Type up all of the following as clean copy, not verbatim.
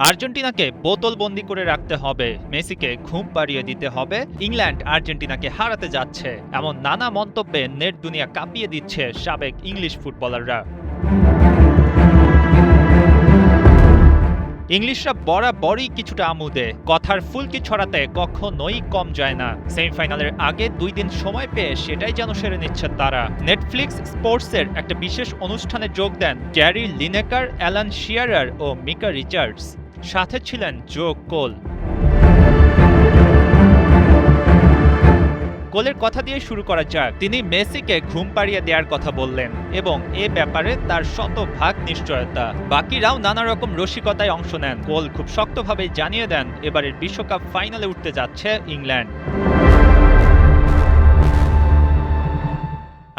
আর্জেন্টিনাকে বোতলবন্দি করে রাখতে হবে, মেসিকে ঘুম পাড়িয়ে দিতে হবে, ইংল্যান্ড আর্জেন্টিনাকে হারাতে যাচ্ছে, এমন নানা মন্তব্যে নেট দুনিয়া কাঁপিয়ে দিচ্ছে সাবেক ইংলিশ ফুটবলাররা। ইংলিশরা বরাবরই কিছুটা আমুদে, কথার ফুলকি ছড়াতে কখনোই কম যায় না। সেমিফাইনালের আগে 2 দিন সময় পেয়ে সেটাই যেন সেরে নিচ্ছে তারা। নেটফ্লিক্স স্পোর্টসের একটা বিশেষ অনুষ্ঠানে যোগ দেন গ্যারি লিনেকার, অ্যালান শিয়ারার ও মিকা রিচার্ডস। সাথে ছিলেন জো কোল। কোলের কথা দিয়ে শুরু করা যাক। তিনি মেসিকে ঘুম পাড়িয়ে দেওয়ার কথা বললেন এবং এ ব্যাপারে তার শতভাগ নিশ্চয়তা। বাকিরাও নানা রকম রসিকতায় অংশ নেন। কোল খুব শক্তভাবে জানিয়ে দেন এবারের বিশ্বকাপ ফাইনালে উঠতে যাচ্ছে ইংল্যান্ড।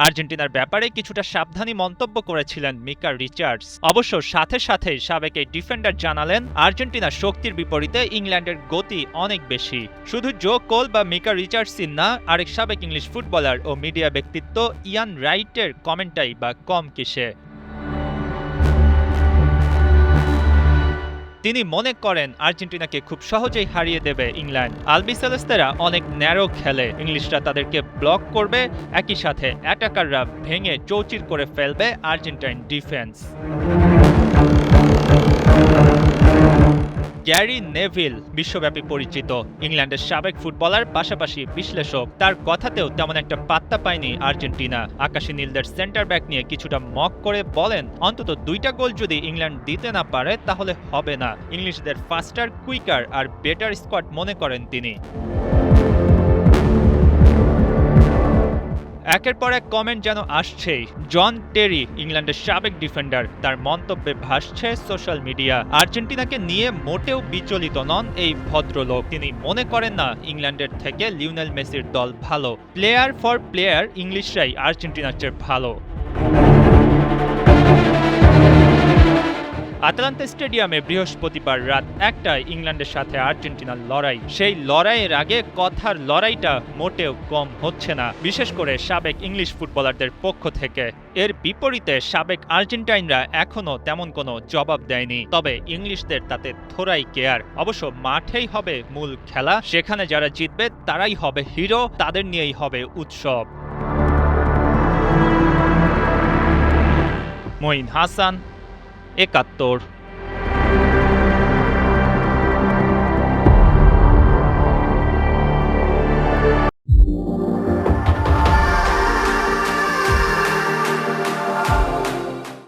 আর্জেন্টিনার ব্যাপারে কিছুটা সাবধানী মন্তব্য করেছিলেন মিকা রিচার্ডস। অবশ্য সাথে সাথে সাবেক এই ডিফেন্ডার জানালেন আর্জেন্টিনার শক্তির বিপরীতে ইংল্যান্ডের গতি অনেক বেশি। শুধু জো কোল বা মিকা রিচার্ডসই না, আরেক সাবেক ইংলিশ ফুটবলার ও মিডিয়া ব্যক্তিত্ব ইয়ান রাইটের কমেন্টাই বা কম কিসে। তিনি মনে করেন আর্জেন্টিনাকে খুব সহজেই হারিয়ে দেবে ইংল্যান্ড। আলবিসেলেস্তেরা অনেক ন্যারো খেলে, ইংলিশরা তাদেরকে ব্লক করবে, একই সাথে অ্যাটাকাররা ভেঙে চৌচির করে ফেলবে আর্জেন্টাইন ডিফেন্স। গ্যারি নেভিল বিশ্বব্যাপী পরিচিত ইংল্যান্ডের সাবেক ফুটবলার, পাশাপাশি বিশ্লেষক। তার কথাতেও তেমন একটা পাত্তা পায়নি আর্জেন্টিনা। আকাশী নীলদের সেন্টার ব্যাক নিয়ে কিছুটা মক করে বলেন অন্তত 2টা গোল যদি ইংল্যান্ড দিতে না পারে তাহলে হবে না। ইংলিশদের ফাস্টার, কুইকার আর বেটার স্কোয়াড মনে করেন তিনি। একের পর এক কমেন্ট যেন আসছেই। জন টেরি, ইংল্যান্ডের সাবেক ডিফেন্ডার, তার মন্তব্যে ভাসছে সোশ্যাল মিডিয়া। আর্জেন্টিনাকে নিয়ে মোটেও বিচলিত নন এই ভদ্রলোক। তিনি মনে করেন না ইংল্যান্ডের থেকে লিওনেল মেসির দল ভালো। প্লেয়ার ফর প্লেয়ার ইংলিশরাই আর্জেন্টিনার চেয়ে ভালো। আটালান্তা স্টেডিয়ামে বৃহস্পতিবার রাত 1টায় ইংল্যান্ডের সাথে আর্জেন্টিনার লড়াই। সেই লড়াইয়ের আগে কথার লড়াইটা মোটেও কম হচ্ছে না, বিশেষ করে সাবেক ইংলিশ ফুটবলারদের পক্ষ থেকে। এর বিপরীতে সাবেক আর্জেন্টাইনরা এখনো তেমন কোনো জবাব দেয়নি। তবে ইংলিশদের তাতে থোড়াই কেয়ার। অবশ্য মাঠেই হবে মূল খেলা, সেখানে যারা জিতবে তারাই হবে হিরো, তাদের নিয়েই হবে উৎসব। মঈন হাসান, ৭১।